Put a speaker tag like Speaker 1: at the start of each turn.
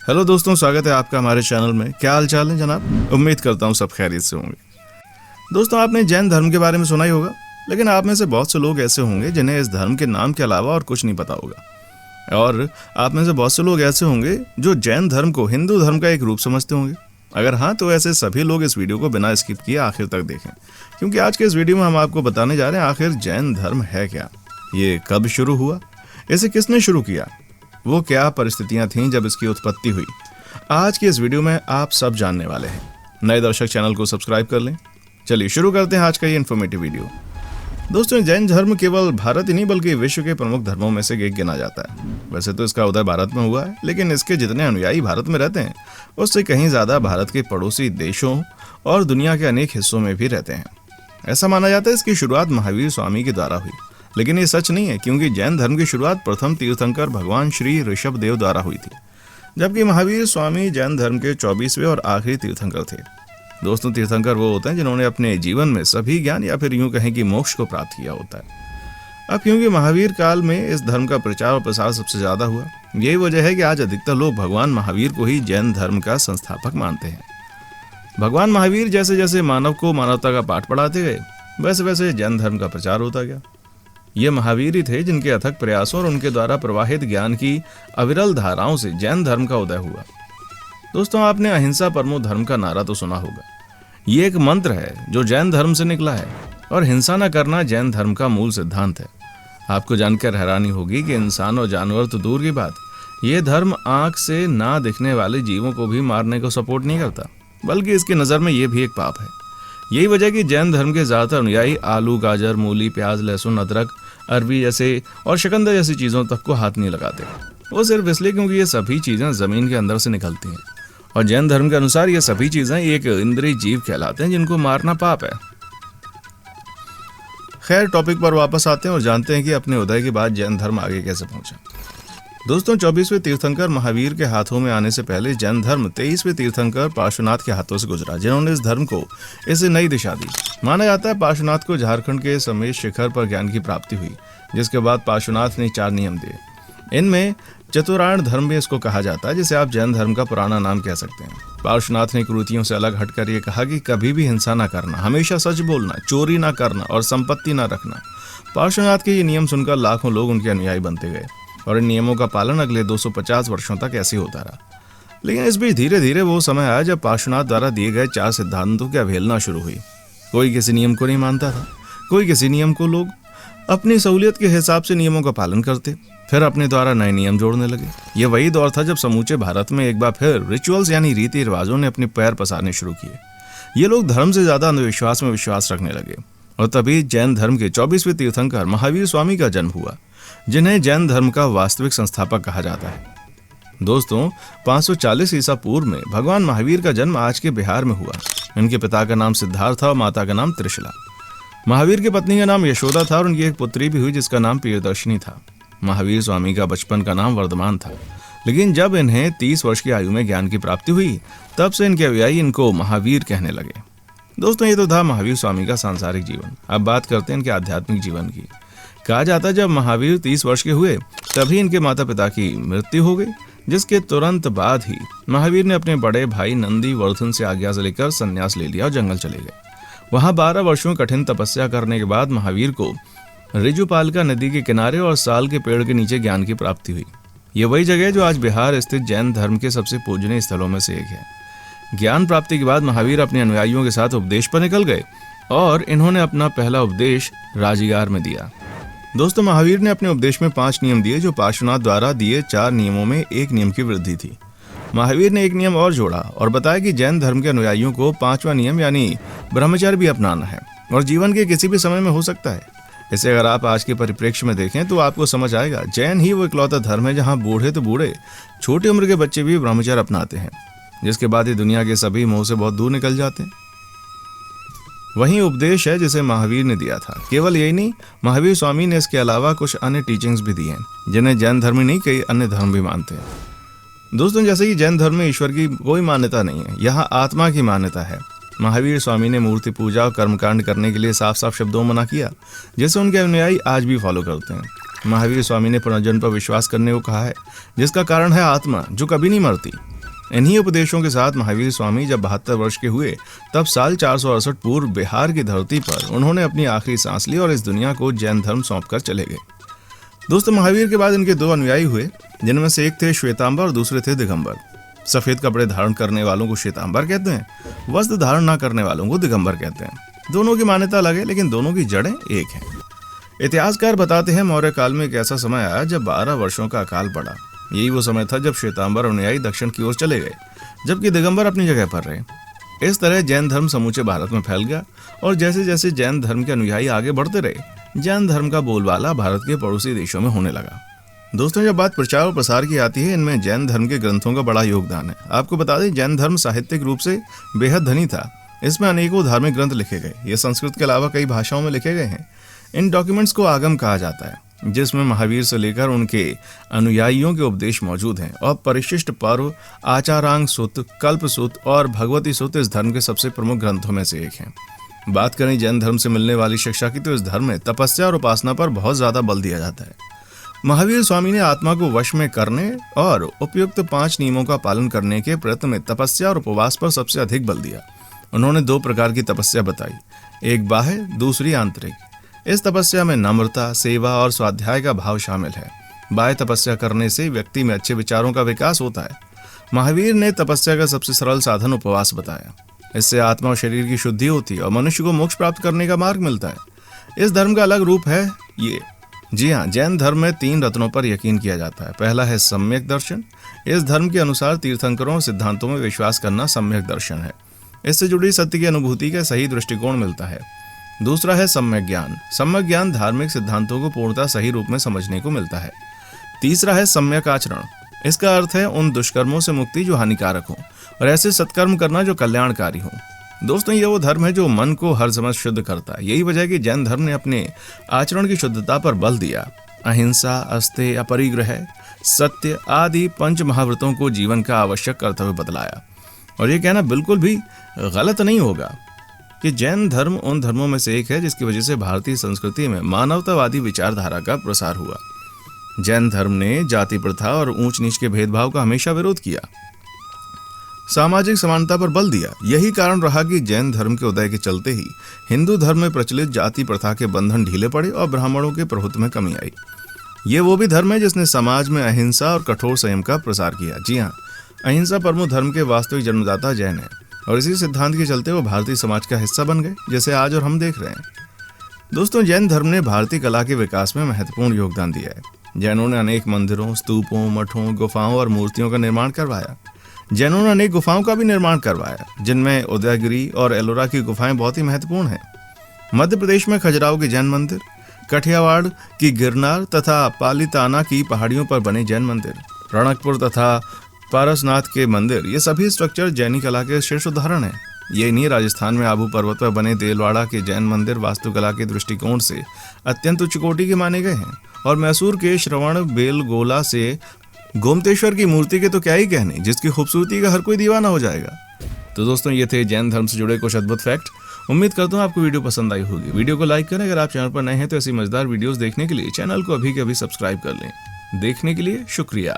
Speaker 1: Hello दोस्तों, स्वागत है आपका हमारे चैनल में। क्या हाल चाल है जनाब? उम्मीद करता हूँ सब खैरियत से होंगे। दोस्तों, आपने जैन धर्म के बारे में सुना ही होगा, लेकिन आप में से बहुत से लोग ऐसे होंगे जिन्हें इस धर्म के नाम के अलावा और कुछ नहीं पता होगा। और आप में से बहुत से लोग ऐसे होंगे जो जैन धर्म को हिंदू धर्म का एक रूप समझते होंगे। अगर हाँ, तो ऐसे सभी लोग इस वीडियो को बिना स्किप किए आखिर तक देखें, क्योंकि आज के इस वीडियो में हम आपको बताने जा रहे हैं आखिर जैन धर्म है क्या, ये कब शुरू हुआ, इसे किसने शुरू किया, वो क्या परिस्थितियां थीं जब इसकी उत्पत्ति हुई। आज की इस वीडियो में आप सब जानने वाले हैं। नए दर्शक चैनल को सब्सक्राइब कर लें। चलिए शुरू करते हैं आज का ये इन्फॉर्मेटिव वीडियो। दोस्तों, जैन धर्म केवल भारत ही नहीं बल्कि विश्व के प्रमुख धर्मों में से एक गिना जाता है। वैसे तो इसका उदय भारत में हुआ है, लेकिन इसके जितने अनुयायी भारत में रहते हैं उससे कहीं ज्यादा भारत के पड़ोसी देशों और दुनिया के अनेक हिस्सों में भी रहते हैं। ऐसा माना जाता है इसकी शुरुआत महावीर स्वामी के द्वारा हुई, लेकिन ये सच नहीं है, क्योंकि जैन धर्म की शुरुआत प्रथम तीर्थंकर भगवान श्री ऋषभ देव द्वारा हुई थी, जबकि महावीर स्वामी जैन धर्म के 24वें और आखिरी तीर्थंकर थे। दोस्तों, तीर्थंकर वो होते हैं जिन्होंने अपने जीवन में सभी ज्ञान या फिर यूं कहें कि मोक्ष को प्राप्त किया होता है। अब क्योंकि महावीर काल में इस धर्म का प्रचार और प्रसार सबसे ज्यादा हुआ, यही वजह है कि आज अधिकतर लोग भगवान महावीर को ही जैन धर्म का संस्थापक मानते हैं। भगवान महावीर जैसे जैसे मानव को मानवता का पाठ पढ़ाते गए, वैसे वैसे जैन धर्म का प्रचार होता गया। ये महावीर ही थे जिनके अथक प्रयासों और उनके द्वारा प्रवाहित ज्ञान की अविरल धाराओं से जैन धर्म का उदय हुआ। दोस्तों, आपने अहिंसा परमो धर्म का नारा तो सुना होगा। ये एक मंत्र है जो जैन धर्म से निकला है, और हिंसा न करना जैन धर्म का मूल सिद्धांत है। आपको जानकर हैरानी होगी कि इंसान और जानवर तो दूर की बात, ये धर्म आंख से ना दिखने वाले जीवों को भी मारने को सपोर्ट नहीं करता, बल्कि इसकी नज़र में ये भी एक पाप है। यही वजह कि जैन धर्म के ज्यादातर अनुयायी आलू, गाजर, मूली, प्याज, लहसुन, अदरक, अरबी जैसे और शकंदर जैसी चीज़ों तक को हाथ नहीं लगाते। वो सिर्फ इसलिए क्योंकि ये सभी चीज़ें ज़मीन के अंदर से निकलती हैं, और जैन धर्म के अनुसार ये सभी चीज़ें एक इंद्रिय जीव कहलाते हैं जिनको मारना पाप है। खैर, टॉपिक पर वापस आते हैं और जानते हैं कि अपने उदय के बाद जैन धर्म आगे कैसे पहुंचा। दोस्तों, 24वें तीर्थंकर महावीर के हाथों में आने से पहले जैन धर्म 23वें तीर्थंकर पार्श्वनाथ के हाथों से गुजरा, जिन्होंने इस धर्म को इसे नई दिशा दी। माना जाता है पार्श्वनाथ को झारखंड के समेत शिखर पर ज्ञान की प्राप्ति हुई, जिसके बाद पार्श्वनाथ ने 4 नियम दिए। इनमें चतुरायण धर्म भी इसको कहा जाता है, जिसे आप जैन धर्म का पुराना नाम कह सकते हैं। पार्श्वनाथ ने कुरीतियों से अलग हटकर ये कहा कि कभी भी हिंसा न करना, हमेशा सच बोलना, चोरी न करना और संपत्ति न रखना। पार्श्वनाथ के ये नियम सुनकर लाखों लोग उनके अनुयायी बनते गए, और इन नियमों का पालन अगले 250 वर्षों तक ऐसे होता रहा। लेकिन इस बीच धीरे धीरे वो समय आया जब पार्श्वनाथ द्वारा दिए गए 4 सिद्धांतों की अवहेलना शुरू हुई। कोई किसी नियम को नहीं मानता था, कोई किसी नियम को। लोग अपनी सहूलियत के हिसाब से नियमों का पालन करते, फिर अपने द्वारा नए नियम जोड़ने लगे। ये वही दौर था जब समूचे भारत में एक बार फिर रिचुअल्स यानी रीति रिवाजों ने अपने पैर पसारने शुरू किए। ये लोग धर्म से ज्यादा अंधविश्वास में विश्वास रखने लगे, और तभी जैन धर्म के 24वें तीर्थंकर महावीर स्वामी का जन्म हुआ, जिन्हें जैन धर्म का वास्तविक संस्थापक कहा जाता है। दोस्तों, 540 ईसा पूर्व में भगवान महावीर का जन्म आज के बिहार में हुआ। इनके पिता का नाम सिद्धार्थ था और माता का नाम त्रिशला। महावीर की पत्नी का नाम यशोदा था और उनकी एक पुत्री भी हुई जिसका नाम प्रियदर्शिनी था। महावीर स्वामी का बचपन का नाम वर्धमान था, लेकिन जब इन्हें 30 वर्ष की आयु में ज्ञान की प्राप्ति हुई, तब से इनके अनुयायी इनको महावीर कहने लगे। दोस्तों, ये तो था महावीर स्वामी का सांसारिक जीवन। अब बात करते हैं इनके आध्यात्मिक जीवन की। कहा जाता है जब महावीर 30 वर्ष के हुए तभी इनके माता पिता की मृत्यु हो गई, जिसके तुरंत बाद ही महावीर ने अपने बड़े भाई नंदी वर्धन से आज्ञा से लेकर संन्यास ले लिया और जंगल चले गए। वहां 12 वर्षों कठिन तपस्या करने के बाद महावीर को रिजुपालका नदी के किनारे और साल के पेड़ के नीचे ज्ञान की प्राप्ति हुई। ये वही जगह जो आज बिहार स्थित जैन धर्म के सबसे पूजनीय स्थलों में से एक है। ज्ञान प्राप्ति के बाद महावीर अपने अनुयायियों के साथ उपदेश पर निकल गए, और इन्होंने अपना पहला उपदेश राजीगार में दिया। दोस्तों, महावीर ने अपने उपदेश में 5 नियम दिए, जो पार्श्वनाथ द्वारा दिए 4 नियमों में एक नियम की वृद्धि थी। महावीर ने एक नियम और जोड़ा और बताया कि जैन धर्म के अनुयायियों को 5वां नियम यानी ब्रह्मचर्य भी अपनाना है, और जीवन के किसी भी समय में हो सकता है। इसे अगर आप आज के परिप्रेक्ष्य में देखें तो आपको समझ आएगा, जैन ही वो इकलौता धर्म है जहाँ बूढ़े तो बूढ़े, छोटी उम्र के बच्चे भी ब्रह्मचर्य अपनाते हैं, जिसके बाद ही दुनिया के सभी मोह से बहुत दूर निकल जाते हैं। वही उपदेश है जिसे महावीर ने दिया था। केवल यही नहीं, महावीर स्वामी ने इसके अलावा कुछ अन्य टीचिंग्स भी दी हैं, जिन्हें जैन धर्म ही नहीं कई अन्य धर्म भी मानते हैं। दोस्तों, जैसे कि जैन धर्म में ईश्वर की कोई मान्यता नहीं है, यहाँ आत्मा की मान्यता है। महावीर स्वामी ने मूर्ति पूजा और कर्मकांड करने के लिए साफ साफ शब्दों में मना किया, जिसे उनके अनुयायी आज भी फॉलो करते हैं। महावीर स्वामी ने पुनर्जन्म पर विश्वास करने को कहा है, जिसका कारण है आत्मा जो कभी नहीं मरती। इन्हीं उपदेशों के साथ महावीर स्वामी जब 72 वर्ष के हुए तब साल 468 पूर्व बिहार की धरती पर उन्होंने अपनी आखिरी सांस ली और इस दुनिया को जैन धर्म सौंपकर चले गए। दोस्तों, महावीर के बाद इनके 2 अनुयायी हुए, जिनमें से एक थे श्वेतांबर और दूसरे थे दिगंबर। सफेद कपड़े धारण करने वालों को श्वेतांबर कहते हैं, वस्त्र धारण न करने वालों को दिगंबर कहते हैं। दोनों की मान्यता अलग है, लेकिन दोनों की जड़ें एक हैं। इतिहासकार बताते हैं मौर्य काल में एक ऐसा समय आया जब 12 वर्षों का अकाल पड़ा। यही वो समय था जब श्वेतांबर अनुयायी दक्षिण की ओर चले गए, जबकि दिगंबर अपनी जगह पर रहे। इस तरह जैन धर्म समूचे भारत में फैल गया और जैसे जैसे जैन धर्म के अनुयायी आगे बढ़ते रहे, जैन धर्म का बोलबाला भारत के पड़ोसी देशों में होने लगा। दोस्तों, जब बात प्रचार और प्रसार की आती है, इनमें जैन धर्म के ग्रंथों का बड़ा योगदान है। आपको बता दें, जैन धर्म साहित्यिक रूप से बेहद धनी था। इसमें अनेकों धार्मिक ग्रंथ लिखे गए। ये संस्कृत के अलावा कई भाषाओं में लिखे गए हैं। इन डॉक्यूमेंट्स को आगम कहा जाता है, जिसमें महावीर से लेकर उनके अनुयायियों के उपदेश मौजूद हैं और परिशिष्ट पर्व, आचारांग सूत, कल्प सूत और भगवती सूत इस धर्म के सबसे प्रमुख ग्रंथों में से एक हैं। बात करें जैन धर्म से मिलने वाली शिक्षा की, तो इस धर्म में तपस्या और उपासना पर बहुत ज्यादा बल दिया जाता है। महावीर स्वामी ने आत्मा को वश में करने और उपयुक्त 5 नियमों का पालन करने के प्रयत्न में तपस्या और उपवास पर सबसे अधिक बल दिया। उन्होंने 2 प्रकार की तपस्या बताई, एक बाह्य, दूसरी आंतरिक। इस तपस्या में नम्रता, सेवा और स्वाध्याय का भाव शामिल है। बाह्य तपस्या करने से व्यक्ति में अच्छे विचारों का विकास होता है। महावीर ने तपस्या का सबसे सरल साधन उपवास बताया। इससे आत्मा और शरीर की शुद्धि होती है और मनुष्य को मोक्ष प्राप्त करने का मार्ग मिलता है। इस धर्म का अलग रूप है ये। जी हाँ, जैन धर्म में 3 रत्नों पर यकीन किया जाता है। पहला है सम्यक दर्शन। इस धर्म के अनुसार तीर्थंकरों और सिद्धांतों में विश्वास करना सम्यक दर्शन है। इससे जुड़ी सत्य की अनुभूति का सही दृष्टिकोण मिलता है। दूसरा है सम्यक ज्ञान। सम्यक ज्ञान धार्मिक सिद्धांतों को पूर्णतः सही रूप में समझने को मिलता है। तीसरा है सम्यक आचरण। इसका अर्थ है उन दुष्कर्मों से मुक्ति जो हानिकारक हो और ऐसे सत्कर्म करना जो कल्याणकारी हो। दोस्तों, ये वो धर्म है जो मन को हर समय शुद्ध करता है। यही वजह है कि जैन धर्म ने अपने आचरण की शुद्धता पर बल दिया। अहिंसा, अस्तेय, अपरिग्रह, सत्य आदि 5 महाव्रतों को जीवन का आवश्यक कर्तव्य बतलाया। और ये कहना बिल्कुल भी गलत नहीं होगा कि जैन धर्म उन धर्मों में से एक है जिसकी वजह से भारतीय संस्कृति में मानवतावादी विचारधारा का प्रसार हुआ। जैन धर्म ने जाति प्रथा और ऊंच नीच के भेदभाव का हमेशा विरोध किया, सामाजिक समानता पर बल दिया। यही कारण रहा कि जैन धर्म के उदय के चलते ही हिंदू धर्म में प्रचलित जाति प्रथा के बंधन ढीले पड़े और ब्राह्मणों के प्रभुत्व में कमी आई। ये वो भी धर्म है जिसने समाज में अहिंसा और कठोर संयम का प्रसार किया। जी हाँ, अहिंसा परमो धर्म के वास्तविक जन्मदाता जैन है और इसी सिद्धांत के चलते वो भारतीय समाज का हिस्सा बन गए, जैसे आज और हम देख रहे हैं। दोस्तों, जैन धर्म ने भारतीय कला के विकास में महत्वपूर्ण योगदान दिया है। जैनों ने अनेक मंदिरों, स्तूपों, मठों, गुफाओं और मूर्तियों का निर्माण करवाया। जैनों ने अनेक गुफाओं का भी निर्माण करवाया, जिनमें उदयगिरी और एलोरा की गुफाएं बहुत ही महत्वपूर्ण हैं। मध्य प्रदेश में खजुराहो के जैन मंदिर, कठियावाड़ की गिरनार तथा पालीताना की पहाड़ियों पर बने जैन मंदिर, रणकपुर तथा पारसनाथ के मंदिर, ये सभी स्ट्रक्चर जैनी कला के शीर्ष उदाहरण हैं। ये नहीं, राजस्थान में आबू पर्वत पर बने देलवाड़ा के जैन मंदिर वास्तुकला के दृष्टिकोण से अत्यंत उच्च कोटि के माने गए हैं। और मैसूर के श्रवण बेलगोला से गोमतेश्वर की मूर्ति के तो क्या ही कहने, जिसकी खूबसूरती का हर कोई दीवाना हो जाएगा। तो दोस्तों, ये थे जैन धर्म से जुड़े कुछ अद्भुत फैक्ट। उम्मीद करता हूँ आपको वीडियो पसंद आई होगी। वीडियो को लाइक करें। अगर आप चैनल पर नए हैं तो ऐसी मजेदार वीडियोस देखने के लिए चैनल को अभी के अभी सब्सक्राइब कर लें। देखने के लिए शुक्रिया।